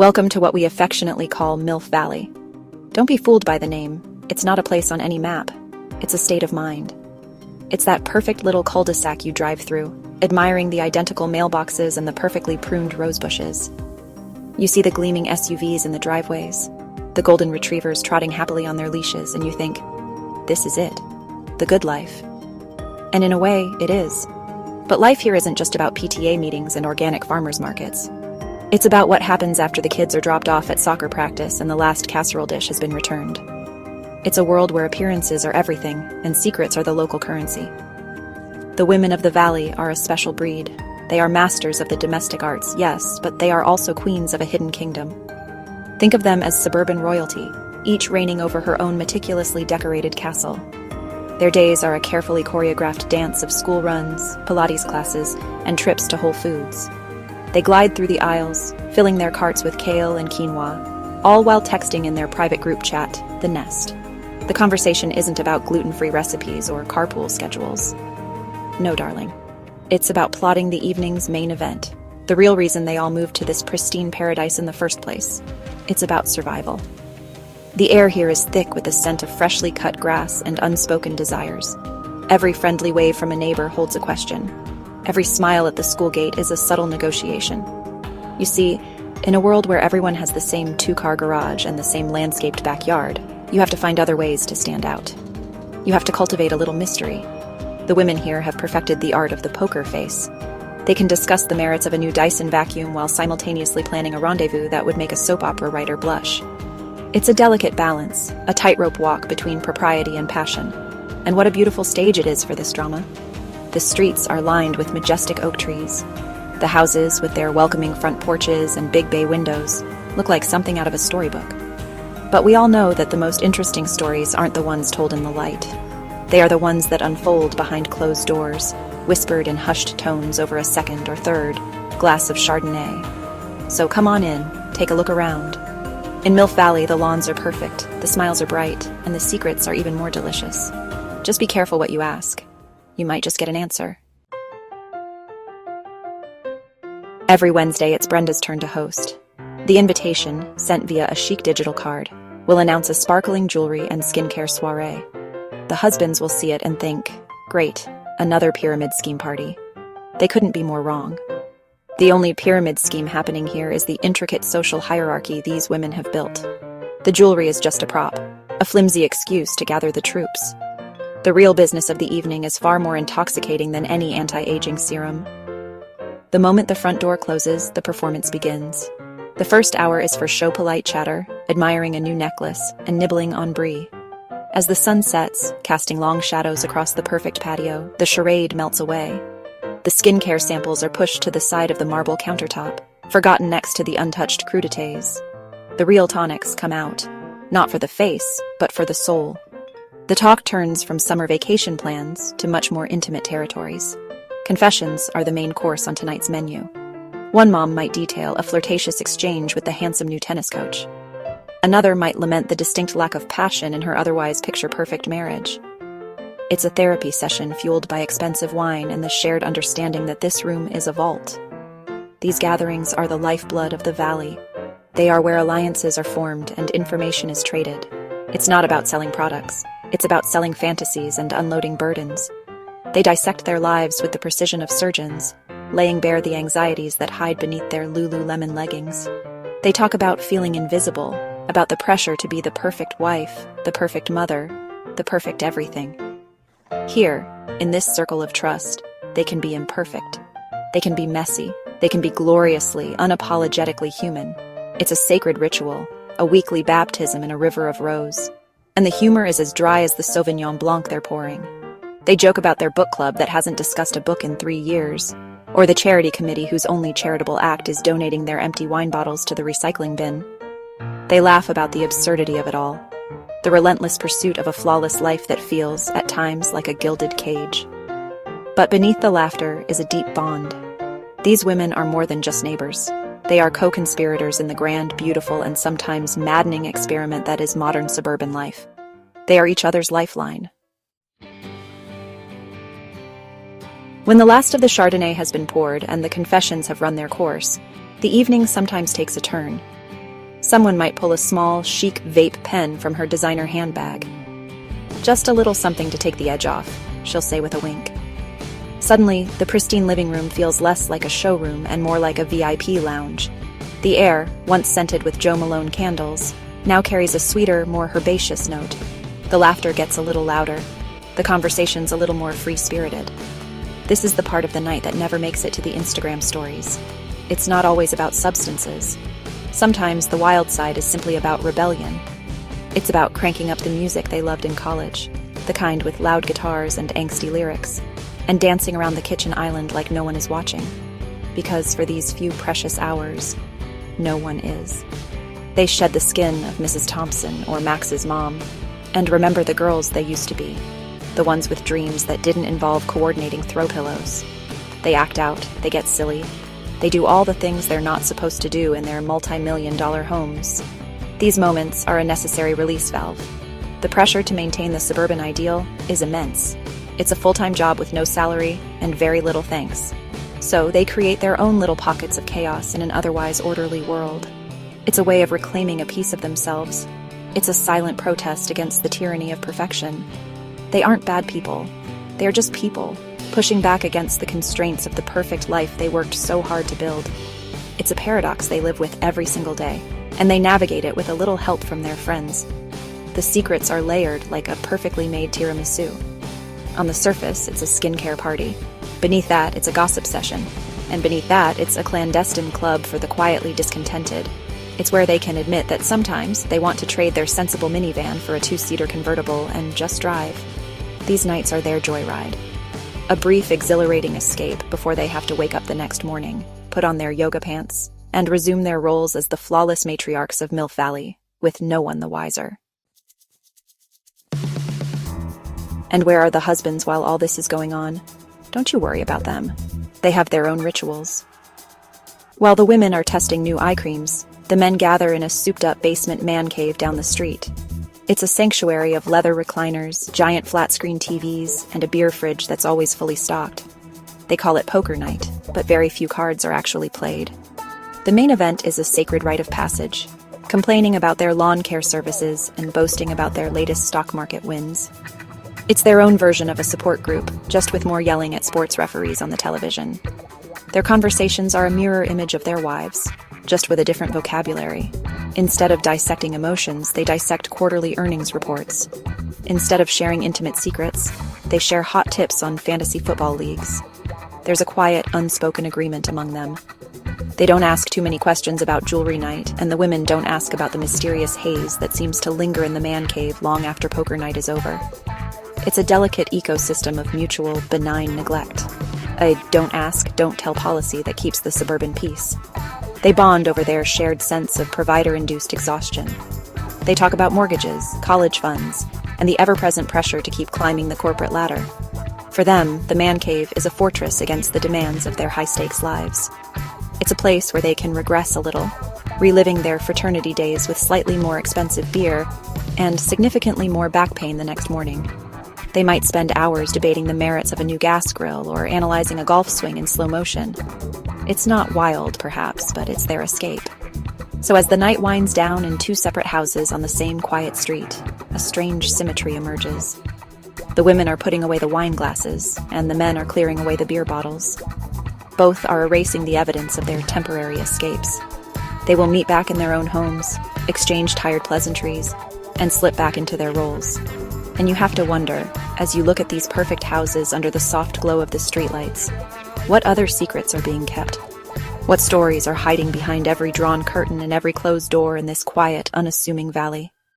Welcome to what we affectionately call MILF Valley. Don't be fooled by the name. It's not a place on any map. It's a state of mind. It's that perfect little cul-de-sac you drive through, admiring the identical mailboxes and the perfectly pruned rose bushes. You see the gleaming SUVs in the driveways, the golden retrievers trotting happily on their leashes, and you think, this is it, the good life. And in a way, it is. But life here isn't just about PTA meetings and organic farmers markets. It's about what happens after the kids are dropped off at soccer practice and the last casserole dish has been returned. It's a world where appearances are everything and secrets are the local currency. The women of the valley are a special breed. They are masters of the domestic arts, yes, but they are also queens of a hidden kingdom. Think of them as suburban royalty, each reigning over her own meticulously decorated castle. Their days are a carefully choreographed dance of school runs, Pilates classes, and trips to Whole Foods. They glide through the aisles, filling their carts with kale and quinoa, all while texting in their private group chat, The Nest. The conversation isn't about gluten-free recipes or carpool schedules. No, darling. It's about plotting the evening's main event, the real reason they all moved to this pristine paradise in the first place. It's about survival. The air here is thick with the scent of freshly cut grass and unspoken desires. Every friendly wave from a neighbor holds a question. Every smile at the school gate is a subtle negotiation. You see, in a world where everyone has the same two-car garage and the same landscaped backyard, you have to find other ways to stand out. You have to cultivate a little mystery. The women here have perfected the art of the poker face. They can discuss the merits of a new Dyson vacuum while simultaneously planning a rendezvous that would make a soap opera writer blush. It's a delicate balance, a tightrope walk between propriety and passion. And what a beautiful stage it is for this drama. The streets are lined with majestic oak trees. The houses, with their welcoming front porches and big bay windows, look like something out of a storybook. But we all know that the most interesting stories aren't the ones told in the light. They are the ones that unfold behind closed doors, whispered in hushed tones over a second or third glass of Chardonnay. So come on in, take a look around. In MILF Valley, the lawns are perfect, the smiles are bright, and the secrets are even more delicious. Just be careful what you ask. You might just get an answer. Every Wednesday, it's Brenda's turn to host. The invitation, sent via a chic digital card, will announce a sparkling jewelry and skincare soiree. The husbands will see it and think, great, another pyramid scheme party. They couldn't be more wrong. The only pyramid scheme happening here is the intricate social hierarchy these women have built. The jewelry is just a prop, a flimsy excuse to gather the troops. The real business of the evening is far more intoxicating than any anti-aging serum. The moment the front door closes, the performance begins. The first hour is for show-polite chatter, admiring a new necklace, and nibbling on brie. As the sun sets, casting long shadows across the perfect patio, the charade melts away. The skincare samples are pushed to the side of the marble countertop, forgotten next to the untouched crudités. The real tonics come out, not for the face, but for the soul. The talk turns from summer vacation plans to much more intimate territories. Confessions are the main course on tonight's menu. One mom might detail a flirtatious exchange with the handsome new tennis coach. Another might lament the distinct lack of passion in her otherwise picture-perfect marriage. It's a therapy session fueled by expensive wine and the shared understanding that this room is a vault. These gatherings are the lifeblood of the valley. They are where alliances are formed and information is traded. It's not about selling products. It's about selling fantasies and unloading burdens. They dissect their lives with the precision of surgeons, laying bare the anxieties that hide beneath their Lululemon leggings. They talk about feeling invisible, about the pressure to be the perfect wife, the perfect mother, the perfect everything. Here, in this circle of trust, they can be imperfect. They can be messy. They can be gloriously, unapologetically human. It's a sacred ritual, a weekly baptism in a river of rose. And the humor is as dry as the Sauvignon Blanc they're pouring. They joke about their book club that hasn't discussed a book in 3 years, or the charity committee whose only charitable act is donating their empty wine bottles to the recycling bin. They laugh about the absurdity of it all. The relentless pursuit of a flawless life that feels, at times, like a gilded cage. But beneath the laughter is a deep bond. These women are more than just neighbors. They are co-conspirators in the grand, beautiful, and sometimes maddening experiment that is modern suburban life. They are each other's lifeline. When the last of the Chardonnay has been poured and the confessions have run their course, the evening sometimes takes a turn. Someone might pull a small, chic vape pen from her designer handbag. "Just a little something to take the edge off," she'll say with a wink. Suddenly, the pristine living room feels less like a showroom and more like a VIP lounge. The air, once scented with Jo Malone candles, now carries a sweeter, more herbaceous note. The laughter gets a little louder. The conversation's a little more free-spirited. This is the part of the night that never makes it to the Instagram stories. It's not always about substances. Sometimes the wild side is simply about rebellion. It's about cranking up the music they loved in college, the kind with loud guitars and angsty lyrics, and dancing around the kitchen island like no one is watching. Because for these few precious hours, no one is. They shed the skin of Mrs. Thompson or Max's mom, and remember the girls they used to be, the ones with dreams that didn't involve coordinating throw pillows. They act out, they get silly, they do all the things they're not supposed to do in their multi-million-dollar homes. These moments are a necessary release valve. The pressure to maintain the suburban ideal is immense. It's a full-time job with no salary and very little thanks. So they create their own little pockets of chaos in an otherwise orderly world. It's a way of reclaiming a piece of themselves. It's a silent protest against the tyranny of perfection. They aren't bad people. They are just people, pushing back against the constraints of the perfect life they worked so hard to build. It's a paradox they live with every single day, and they navigate it with a little help from their friends. The secrets are layered like a perfectly made tiramisu. On the surface, it's a skincare party. Beneath that, it's a gossip session. And beneath that, it's a clandestine club for the quietly discontented. It's where they can admit that sometimes they want to trade their sensible minivan for a 2-seater convertible and just drive. These nights are their joyride. A brief, exhilarating escape before they have to wake up the next morning, put on their yoga pants, and resume their roles as the flawless matriarchs of MILF Valley, with no one the wiser. And where are the husbands while all this is going on? Don't you worry about them. They have their own rituals. While the women are testing new eye creams, the men gather in a souped-up basement man cave down the street. It's a sanctuary of leather recliners, giant flat-screen TVs, and a beer fridge that's always fully stocked. They call it poker night, but very few cards are actually played. The main event is a sacred rite of passage, complaining about their lawn care services and boasting about their latest stock market wins. It's their own version of a support group, just with more yelling at sports referees on the television. Their conversations are a mirror image of their wives, just with a different vocabulary. Instead of dissecting emotions, they dissect quarterly earnings reports. Instead of sharing intimate secrets, they share hot tips on fantasy football leagues. There's a quiet, unspoken agreement among them. They don't ask too many questions about jewelry night, and the women don't ask about the mysterious haze that seems to linger in the man cave long after poker night is over. It's a delicate ecosystem of mutual, benign neglect. A don't ask, don't tell policy that keeps the suburban peace. They bond over their shared sense of provider-induced exhaustion. They talk about mortgages, college funds, and the ever-present pressure to keep climbing the corporate ladder. For them, the man cave is a fortress against the demands of their high-stakes lives. It's a place where they can regress a little, reliving their fraternity days with slightly more expensive beer and significantly more back pain the next morning. They might spend hours debating the merits of a new gas grill or analyzing a golf swing in slow motion. It's not wild, perhaps, but it's their escape. So as the night winds down in 2 separate houses on the same quiet street, a strange symmetry emerges. The women are putting away the wine glasses, and the men are clearing away the beer bottles. Both are erasing the evidence of their temporary escapes. They will meet back in their own homes, exchange tired pleasantries, and slip back into their roles. And you have to wonder, as you look at these perfect houses under the soft glow of the streetlights, what other secrets are being kept? What stories are hiding behind every drawn curtain and every closed door in this quiet, unassuming valley?